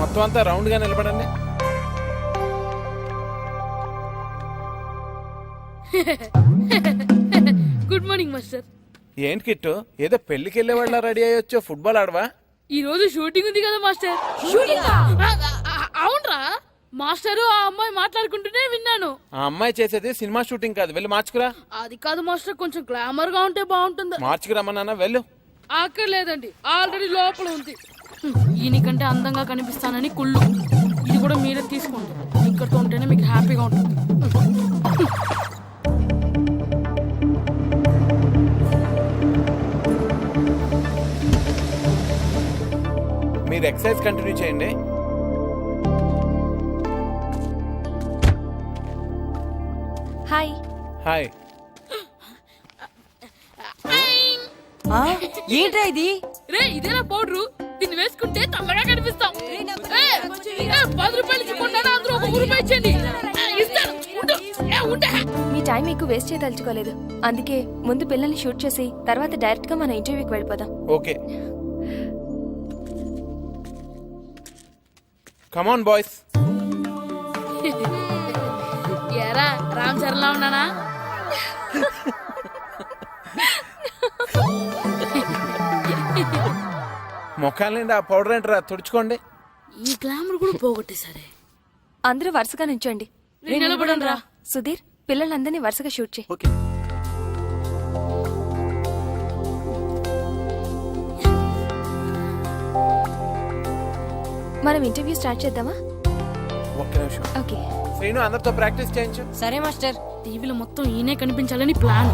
మొత్తం అంతా రౌండ్ గా నిలబడండి. Good morning master. ఏంటి కిట్టు, ఏదో పెళ్లికి వెళ్ళే వాళ్ళ రెడీ అయ్యొచ్చో, ఫుట్బాల్ ఆడవా? ఈ రోజు షూటింగ్ ఉంది కదా మాస్టర్. అవునరా మాస్టర్, ఆ అమ్మాయి మాట్లాడుకుంటూనే విన్నాను. ఆ అమ్మాయి చేసేది సినిమా షూటింగ్ కాదు, వెళ్ళి మార్చుకురా. అది కాదు మాస్టర్, కొంచెం గ్లామర్ గా ఉంటే బాగుంటుంది. మార్చుకురమ్మన్నా, వెళ్ళు. ఆకలేదండి, ఆల్రెడీ లోపల ఉంది. ఈయనకంటే అందంగా కనిపిస్తానని కుళ్ళు. ఇది కూడా మీరే తీసుకోండి, ఇక్కడితో ఉంటేనే మీకు హ్యాపీగా ఉంటుంది. మీరు ఎక్సర్సైజ్ కంటిన్యూ చేయండి. హాయ్. హాయ్. ఏంట్రా ఇది? రే ఇదేనా పౌడరు, దీన్ని వేసుకుంటే తల్లగా కనిపిస్తాం. 10 రూపాయలు ఇచ్చుకుంటాను, అందరూ 1 రూపాయి ఇచ్చేయండి. ఇస్తాను. మీ టైం ఎక్కువ వేస్ట్ చేయదలుచుకోలేదు, అందుకే ముందు పిల్లల్ని షూట్ చేసి తర్వాత డైరెక్ట్ గా మన ఇంటర్వ్యూకి వెళ్ళిపోదాం. Okay, come on boys. ఎరా రామ్ చరణ్ లా ఉన్నానా? మొఖాల నిండా ఆ పౌడర్ ఏంటరా, తుడుచుకోండి. ఈ గ్లామర్ కూడా పోగొట్టేసరే. అందరూ వరుసగా నించోండి. నిలబడండి రా. సుధీర్, పిల్లలందరినీ వరుసగా షూట్ చేయి. మనం ఇంటర్వ్యూ స్టార్ట్ చేద్దామా? ఒక్క నిమిషం. ఓకే. శ్రీను, అందరితో ప్రాక్టీస్ చేయించు. సరే మాస్టర్. టీవీలో మొత్తం ఈయనే కనిపించాలని ప్లాన్.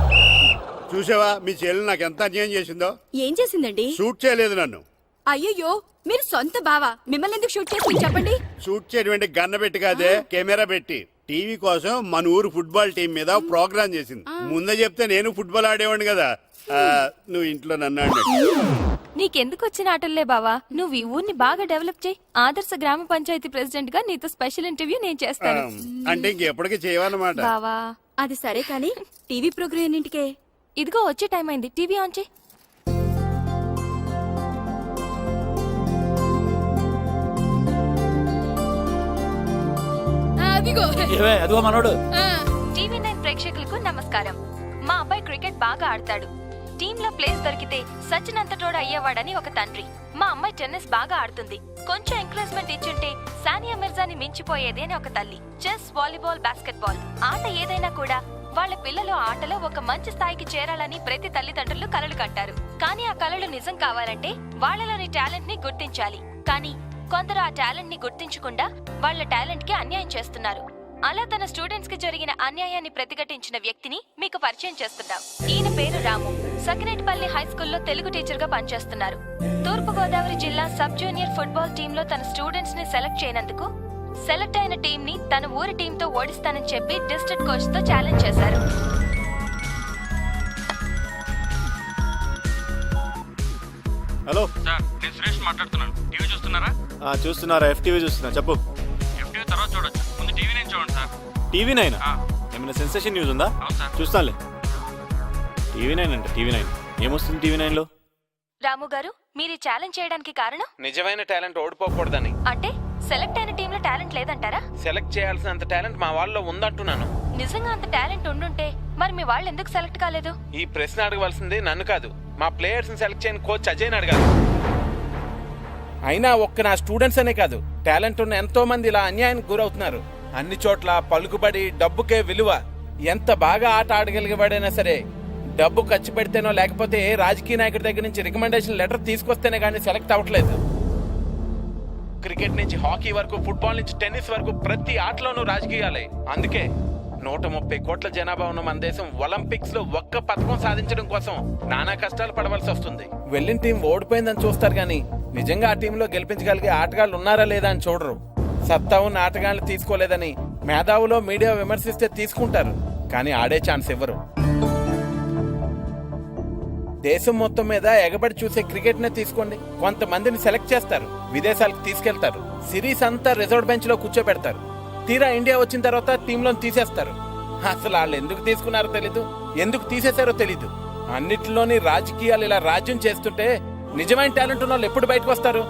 చూసావా మీ చెల్లి నాకు ఎంత అన్యాయం చేసిందో? ఏం చేసిందండి? షూట్ చేయలేదు నన్ను. అయ్యయ్యో, మీరు సొంత బావా, మిమ్మల్ని ఎందుకు షూట్ చేసి చెప్పండి. షూట్ చేయడం గన్న పెట్టి కాదే, కెమెరా పెట్టి. టీవీ కోసం మన ఊరు ఫుట్బాల్ టీం మీద ప్రోగ్రామ్ చేసింది. ముందే చెప్తే నేను ఫుట్బాల్ ఆడేవాడిని కదా. నువ్వు ఇంట్లో నన్ను అన్నట్టు. నీకెందుకు వచ్చిన ఆటల్లే బావా, నువ్వు ఈ ఊరిని బాగా డెవలప్ చేయి. ఆదర్శ గ్రామ పంచాయతీ ప్రెసిడెంట్ గా నీతో స్పెషల్ ఇంటర్వ్యూ నేను చేస్తాను. అంటే ఇంకెప్పటికీ చేయవన్నమాట. బావా అది సరే కానీ టీవీ ప్రోగ్రామ్ ఎన్నింటికే? ఇదిగో వచ్చే టైం అయింది, టీవీ ఆన్ చేయి. అదిగో మనోడు. టీవీ 9 ప్రేక్షకులకు నమస్కారం. మా అబ్బాయి క్రికెట్ బాగా ఆడతాడు. టీంలో ప్లేస్ దొరికితే సచినంతటోడు అయ్యేవాడని ఒక తండ్రి. మా అమ్మాయి టెన్నిస్ బాగా ఆడుతుంది, కొంచెం ఎంకరేజ్మెంట్ ఇచ్చుంటే సానియా మిర్జాని మించిపోయేది అని ఒక తల్లి. చెస్, వాలీబాల్, బాస్కెట్బాల్ ఆట ఏదైనా కూడా వాళ్ళ పిల్లలు ఆటలో ఒక మంచి స్థాయికి చేరాలని ప్రతి తల్లిదండ్రులు కలలు కంటారు. కానీ ఆ కలలు నిజం కావాలంటే వాళ్ళలోని టాలెంట్ ని గుర్తించాలి. కానీ కొందరు ఆ టాలెంట్ ని గుర్తించకుండా వాళ్ళ టాలెంట్ కి అన్యాయం చేస్తున్నారు. అలా తన స్టూడెంట్స్ కి జరిగిన అన్యాయాన్ని ప్రతిఘటించిన వ్యక్తిని మీకు పరిచయం చేస్తున్నాం. ఈయన పేరు రాము. సకినేటిపల్లి హై స్కూల్లో తెలుగు టీచర్ గా పనిచేస్తున్నారు. తూర్పు గోదావరి జిల్లా సబ్ జూనియర్ ఫుట్బాల్ టీమ్ లో తన స్టూడెంట్స్ ని సెలెక్ట్ చేయనందుకు సెలెక్ట్ అయిన టీం ని తన ఊరి టీమ్ తో ఓడిస్తానని చెప్పి డిస్ట్రిక్ట్ కోచ్ తో ఛాలెంజ్ చేశారు. హలో సార్, నేను సురేష్ మాట్లాడుతున్నాను. టీవీ చూస్తున్నారా? చూస్తున్నారా? FTV చూస్తున్నా. చెప్పు. FTV తర్వాత చూడొచ్చు, ముందు టీవీ నేను చూడండి సార్. TV 9 ఏమైనా సెన్సేషన్ న్యూస్ ఉందా? అవును సార్. చూస్తానులే. TV 9 అంటే TV 9 ఏమొస్తుంది TV 9 లో? రాము గారు, మీరు ఛాలెంజ్ చేయడానికి కారణం? నిజమైన టాలెంట్ ఓడిపోకూడదని. అంటే సెలెక్ట్ అయిన టీంలో టాలెంట్ లేదంటారా? సెలెక్ట్ చేయాల్సినంత టాలెంట్ మా వాళ్ళలో ఉందంటున్నాను. నిజంగా అంత టాలెంట్ ఉండుంటే మరి మీ వాళ్ళు ఎందుకు సెలెక్ట్ కాలేదు? ఈ ప్రశ్న అడగవలసింది నన్ను కాదు, మా ప్లేయర్స్ ని సెలెక్ట్ చేయని కోచ్ అజయ్ని అడగాలి. అయినా ఒక్క నా స్టూడెంట్స్ అనే కాదు, టాలెంట్ ఉన్న ఎంతో మంది ఇలా అన్యాయానికి గురవుతున్నారు. అన్ని చోట్ల పలుకుబడి, డబ్బుకే విలువ. ఎంత బాగా ఆట ఆడగలిగేవాడైనా సరే డబ్బు ఖర్చు పెడితేనో లేకపోతే ఏ రాజకీయ నాయకుడి దగ్గర నుంచి రికమెండేషన్ లెటర్ తీసుకొస్తేనే కానీ సెలెక్ట్ అవ్వట్లేదు. క్రికెట్ నుంచి హాకీ వరకు, ఫుట్బాల్ నుంచి టెన్నిస్ వరకు ప్రతి ఆటలోనూ రాజకీయాలే. అందుకే 130 కోట్ల జనాభా ఉన్న మన దేశం ఒలింపిక్స్ లో ఒక్క పథకం సాధించడం కోసం నానా కష్టాలు పడవలసి వస్తుంది. వెళ్ళిన టీం ఓడిపోయిందని చూస్తారు కానీ నిజంగా ఆ టీంలో గెలిపించగలిగే ఆటగాళ్ళు ఉన్నారా లేదా అని చూడరు. సత్తా ఉన్న ఆటగాళ్ళు తీసుకోలేదని మేధావులో మీడియా విమర్శిస్తే తీసుకుంటారు, కానీ ఆడే ఛాన్స్ ఇవ్వరు. దేశం మొత్తం మీద ఎగబడి చూసే క్రికెట్ నే తీసుకోండి. కొంతమందిని సెలెక్ట్ చేస్తారు, విదేశాలకు తీసుకెళ్తారు, సిరీస్ అంతా రిజర్వ్ బెంచ్ లో కూర్చోబెడతారు. తీరా ఇండియా వచ్చిన తర్వాత టీంలో తీసేస్తారు. అసలు వాళ్ళు ఎందుకు తీసుకున్నారో తెలీదు, ఎందుకు తీసేశారో తెలీదు. అన్నిటిలోని రాజకీయాలు ఇలా రాజ్యం చేస్తుంటే నిజమైన టాలెంట్ ఉన్న వాళ్ళు ఎప్పుడు బయటకు వస్తారు?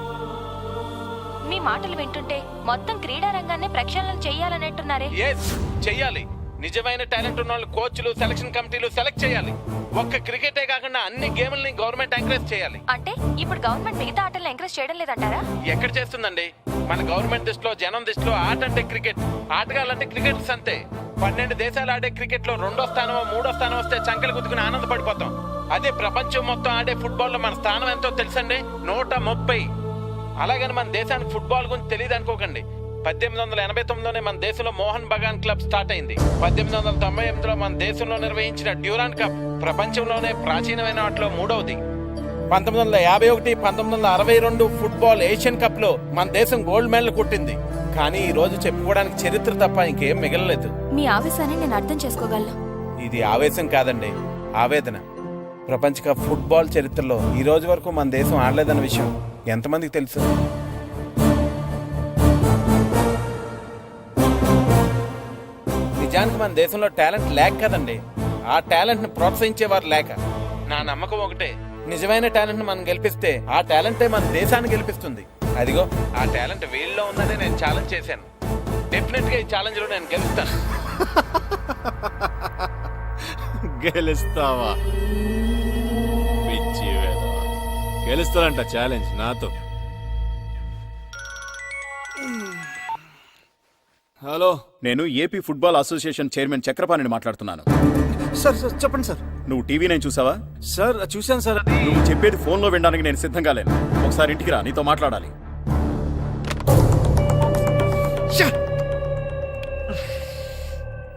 మీ మాటలు వింటుంటే మొత్తం క్రీడా రంగాన్ని ప్రక్షాళన చెయ్యాలనంటున్నారే. ఎస్, చెయ్యాలి. నిజమైన టాలెంట్ ఉన్న వాళ్ళు కోచ్లు, సెలక్షన్ కమిటీలు సెలెక్ట్ చేయాలి. ఒక్క క్రికెటే కాకుండా అన్ని గేమ్లని గవర్నమెంట్ ఎంకరేజ్ చేయాలి. అంటే ఇప్పుడు గవర్నమెంట్ మిగతా ఆటలను ఎంకరేజ్ చేయడం లేదంటారా? ఎక్కడ చేస్తుందండి? మన గవర్నమెంట్ దృష్టిలో, జనం దృష్టిలో ఆట అంటే క్రికెట్, ఆటగాళ్ళంటే క్రికెటర్స్ అంతే. 12 దేశాలు ఆడే క్రికెట్ లో 2వ స్థానం 3వ స్థానం వస్తే చంకలు గుద్దుకుని ఆనందపడిపోతాం. అదే ప్రపంచం మొత్తం ఆడే ఫుట్బాల్ లో మన స్థానం ఎంతో తెలుసండి, 130. అలాగని మన దేశానికి ఫుట్బాల్ గురించి తెలియదు అనుకోకండి. 1889లోనే మన దేశంలో మోహన్ బగాన్ క్లబ్ స్టార్ట్ అయింది. 1898లో మన దేశంలో నిర్వహించిన డ్యూరాన్ కప్ ప్రపంచంలోనే ప్రాచీనమైన వాటిలో 3వది. 1951, 1962 ఫుట్బాల్ ఏషియన్ కప్ లో మన దేశం గోల్డ్ మెడల్ కొట్టింది. కానీ ఈ రోజు చెప్పుకోవడానికి చరిత్ర తప్ప ఇంకేం మిగలలేదు. మీ ఆవేశాన్ని నేను అర్థం చేసుకోగలను. ఇది ఆవేశం కాదండి, ఆవేదన. ప్రపంచ కప్ ఫుట్బాల్ చరిత్రలో ఈ రోజు వరకు మన దేశం ఆడలేదన్న విషయం ఎంతమందికి తెలుసు? నిజానికి మన దేశంలో టాలెంట్ లేక కదండి, ఆ టాలెంట్ ని ప్రోత్సహించేవారు లేక. నా నమ్మకం ఒకటే, నిజమైన టాలెంట్ ని మనం గెలిపిస్తే ఆ టాలెంటే మన దేశాన్ని గెలిపిస్తుంది. అదిగో ఆ టాలెంట్ వీళ్ళలో ఉన్నదే నేను ఛాలెంజ్ చేశాను. డెఫినెట్ గా ఈ ఛాలెంజ్ లో నేను గెలుస్తాను. గెలుస్తావా? పిచ్చి వేధవా. గెలుస్తానంట ఛాలెంజ్ నాతో. హలో, నేను ఏపీ ఫుట్బాల్ అసోసియేషన్ చైర్మన్ చక్రపాణిని మాట్లాడుతున్నాను. సార్ సార్ చెప్పండి సార్. నువ్వు టీవీ నైన్ చూసావా? సార్ చూశాను సార్. అది నువ్వు చెప్పేది ఫోన్లో వినడానికి నేను సిద్ధంగా లేను. ఒకసారి ఇంటికి రా, నీతో మాట్లాడాలి.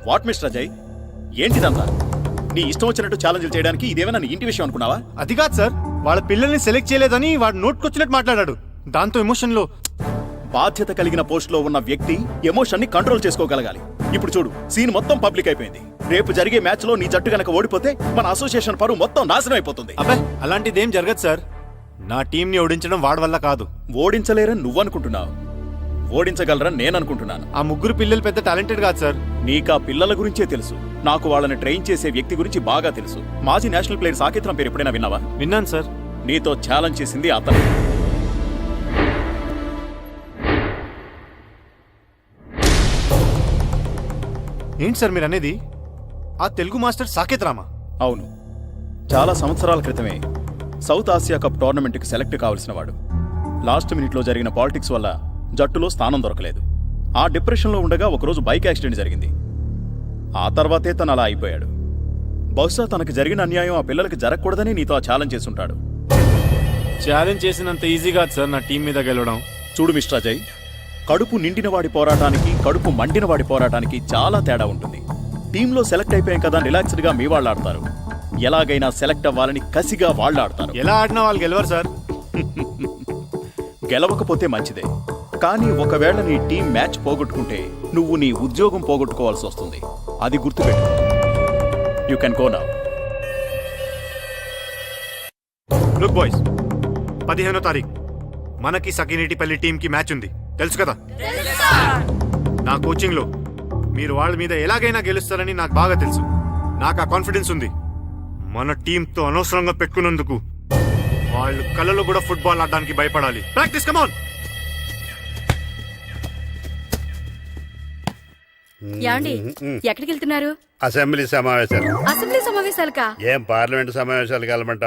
వాట్ మిస్టర్ అజయ్, ఏంటిదంతా? నీ ఇష్టం వచ్చినట్టు ఛాలెంజ్ చేయడానికి ఇదేమైనా నీ ఇంటి విషయం అనుకున్నావా? అది కాదు సార్, వాళ్ళ పిల్లల్ని సెలెక్ట్ చేయలేదని వాడు నోట్కొచ్చినట్టు మాట్లాడాడు. దాంతో ఎమోషన్లో. బాధ్యత కలిగిన పోస్ట్ లో ఉన్న వ్యక్తి ఎమోషన్ ని కంట్రోల్ చేసుకోగలగాలి. ఇప్పుడు చూడు, సీన్ మొత్తం పబ్లిక్ అయిపోయింది. రేపు జరిగే మ్యాచ్ లో నీ జట్టు గనక ఓడిపోతే మన అసోసియేషన్ పరువు మొత్తం నాశనం అయిపోతుంది. అబ్బాయి అలాంటిదేం జరగదు సార్. నా టీం ని ఓడించడం వాడి వల్ల కాదు. ఓడించలేరని నువ్వనుకుంటున్నావు, ఓడించగలరని నేననుకుంటున్నాను. ఆ ముగ్గురు పిల్లలు పెద్ద టాలెంటెడ్ కాదు సార్. నీకా పిల్లల గురించే తెలుసు, నాకు వాళ్ళని ట్రైన్ చేసే వ్యక్తి గురించి బాగా తెలుసు. మాజీ నేషనల్ ప్లేయర్ సాకేత్రం పేరు ఎప్పుడైనా విన్నావా? విన్నాను సార్. నీతో ఛాలెంజ్ చేసింది అతను. ఏంటి సార్ మీరు అనేది? ఆ తెలుగు మాస్టర్ సాకేత్ రామా? అవును, చాలా సంవత్సరాల క్రితమే సౌత్ ఆసియా కప్ టోర్నమెంట్కి సెలెక్ట్ కావలసిన వాడు. లాస్ట్ మినిట్లో జరిగిన పాలిటిక్స్ వల్ల జట్టులో స్థానం దొరకలేదు. ఆ డిప్రెషన్లో ఉండగా ఒకరోజు బైక్ యాక్సిడెంట్ జరిగింది. ఆ తర్వాతే తను అలా అయిపోయాడు. బహుశా తనకు జరిగిన అన్యాయం ఆ పిల్లలకి జరగకూడదని నీతో ఆ ఛాలెంజ్ చేసుంటాడు. ఛాలెంజ్ చేసినంత ఈజీ కాదు సార్ నా టీం మీద గెలవడం. చూడు మిస్టర్ అజయ్, కడుపు నిండిన వాడి పోరాటానికి, కడుపు మండిన వాడి పోరాటానికి చాలా తేడా ఉంటుంది. టీంలో సెలెక్ట్ అయిపోయాం కదా రిలాక్స్డ్ గా మీ వాళ్ళు ఆడతారు. ఎలాగైనా సెలెక్ట్ అవ్వాలని కసిగా వాళ్ళు ఆడతారు. ఎలా ఆడినా వాళ్ళు గెలవరు సార్. గెలవకపోతే మంచిదే, కానీ ఒకవేళ నీ టీం మ్యాచ్ పోగొట్టుకుంటే నువ్వు నీ ఉద్యోగం పోగొట్టుకోవాల్సి వస్తుంది. అది గుర్తుపెట్టు. You can go now. Look boys, 15వ తారీఖు మనకి సకినేటిపల్లి టీం కి మ్యాచ్ ఉంది, తెలుసు కదా? నా కోచింగ్ లో మీరు వాళ్ళ మీద ఎలాగైనా గెలుస్తారని నాకు బాగా తెలుసు. నాకు ఆ కాన్ఫిడెన్స్ ఉంది. మన టీంతో అనవసరంగా పెట్టుకున్నందుకు వాళ్ళు కళ్ళలో కూడా ఫుట్బాల్ ఆడడానికి భయపడాలి. Practice, come on. యాండి ఎక్కడికి వెళ్తున్నారు? అసెంబ్లీ సమావేశాలు. అసెంబ్లీ సమావేశాలకా? ఏం పార్లమెంట్ సమావేశాలు కలమంట?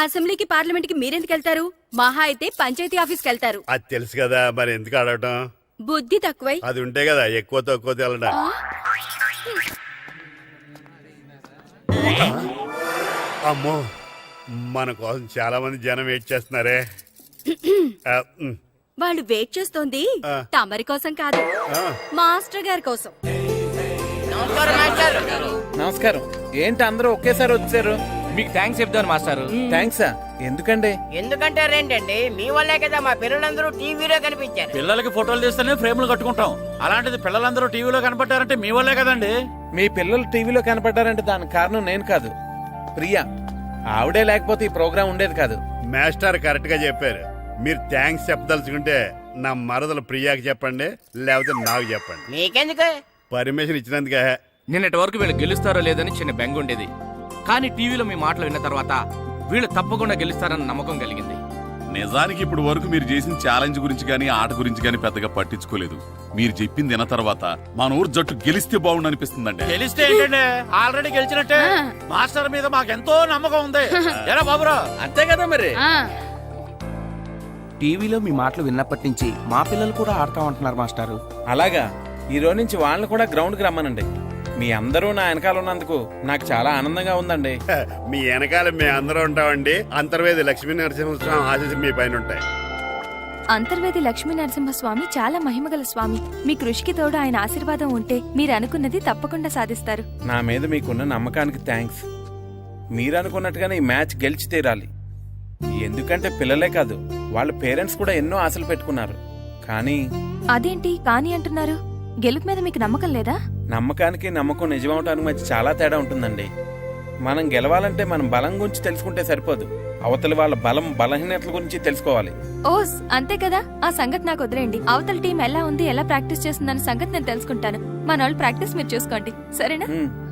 అసెంబ్లీకి పార్లమెంట్ కి మీరెందుకు వెళ్తారు? మహా అయితే పంచాయతీ ఆఫీస్కి వెళ్తారు. అది తెలుసు కదా, మరి ఎందుకు అడగటం? బుద్ధి తక్కువై. అది ఉంటే కదా ఎక్కువ తక్కువ తెలడా. అమ్మో, మన కోసం చాలా మంది జనం వెయిట్ చేస్తున్నారే. వాళ్ళు వెయిట్ చేస్తోంది తమరి కోసం కాదు, మాస్టర్ గారి కోసం. నమస్కారం. ఏంటి అందరూ ఒకేసారి వచ్చారు? మీకు థ్యాంక్స్ చెప్తాను మాస్టారు. థ్యాంక్సా? ఎందుకండి? ఎందుకంటే రేంటండి మీ వల్లే కదా మా పిల్లలందరూ టీవీలో కనిపించారు. పిల్లలకి ఫోటోలు తీస్తేనే ఫ్రేమ్లు కట్టుకుంటాం. అలాంటిది పిల్లలందరూ టీవీలో కనపడ్డారంటే మీ వల్లే కదండి. మీ పిల్లలు టీవీలో కనపడ్డారంటే దానికి కారణం నేను కాదు, ప్రియా. ఆవిడే లేకపోతే ఈ ప్రోగ్రాం ఉండేది కాదు. మాస్టర్ కరెక్ట్ గా చెప్పారు. మీరు థ్యాంక్స్ చెప్పదలుచుకుంటే నా మరదలు ప్రియాకి చెప్పండి, లేకపోతే నాకు చెప్పండి. మీకెందుకు? పర్మిషన్ ఇచ్చినందుకే. నిన్నటి వరకు వీళ్ళు గెలుస్తారో లేదని చిన్న బెంగ ఉండేది, కానీ టీవీలో మీ మాటలు విన్న తర్వాత వీళ్ళు తప్పకుండా గెలుస్తారన్న నమ్మకం కలిగింది. నిజానికి ఇప్పుడు వరకు మీరు చేసిన ఛాలెంజ్ గురించి గానీ ఆట గురించి గానీ పెద్దగా పట్టించుకోలేదు. మీరు చెప్పింది విన్న తర్వాత మన ఊరు జట్టు గెలిస్తే బాగుండు అనిపిస్తుందండి. గెలిస్తే ఏంటండి, ఆల్రెడీ గెలిచినట్టే. మాస్టర్ మీద మాకెంతో నమ్మకం ఉంది. ఎరా బాబురా, అంతే కదా మరి. ఆ, టీవీలో మీ మాటలు విన్నప్పటి నుంచి మా పిల్లలు కూడా ఆడతా ఉంటున్నారు మాస్టారు. అలాగా, ఈ రోజు నుంచి వాళ్ళని కూడా గ్రౌండ్కి రమ్మనండి. మీ అందరూ నా వెనకాల ఉన్నందుకు నాకు చాలా ఆనందంగా ఉందండి. మీ వెనకాల మేము అందరూ ఉంటామండి. అంతర్వేది లక్ష్మీ నరసింహస్వామి ఆశీస్సులు మీ పైన ఉంటాయి. అంతర్వేది లక్ష్మీ నరసింహస్వామి చాలా మహిమగల స్వామి. మీ కృషికి తోడు ఆయన ఆశీర్వాదం ఉంటే మీరు అనుకున్నది తప్పకుండా సాధిస్తారు. నా మీద మీకున్న నమ్మకానికి థ్యాంక్స్. మీరు అనుకున్నట్టుగానే ఈ మ్యాచ్ గెలిచి తీరాలి. ఎందుకంటే పిల్లలే కాదు, వాళ్ళ పేరెంట్స్ కూడా ఎన్నో ఆశలు పెట్టుకున్నారు. కానీ అదేంటి కానీ అంటున్నారు? గెలుపు మీద మీకు నమ్మకం లేదా? నమ్మకానికి నమ్మకం నిజమవటానికి మధ్య చాలా తేడా ఉంటుందండి. మనం గెలవాలంటే మనం బలం గురించి తెలుసుకుంటే సరిపోదు, అవతలి వాళ్ళ బలహీనతల గురించి తెలుసుకోవాలి. ఓస్ అంతే కదా, ఆ సంగతి నాకు వదిలేండి. అవతల టీం ఎలా ఉంది, ఎలా ప్రాక్టీస్ చేస్తుందన్న సంగతి నేను తెలుసుకుంటాను. మన వాళ్ళు ప్రాక్టీస్ మీరు చూసుకోండి, సరేనా?